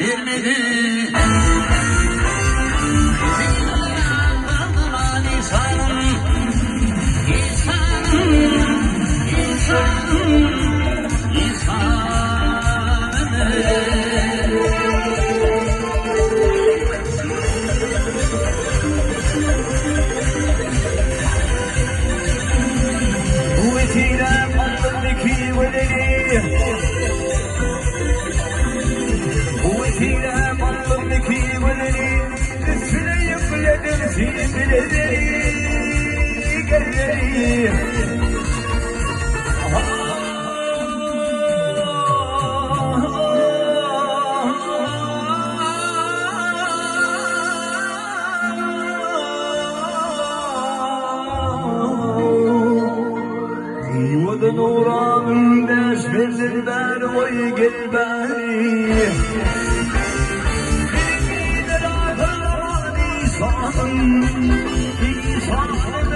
vermedi. Kuvvetiyle kalbimdeki veleni, kuvvetiyle kalbimdeki veleni, üstüne yükledim filmleri, gelleri. Yuvada nuranın deşmesinden oy gelmeli. Bir gider ağlar İsa'nın, İsa'nın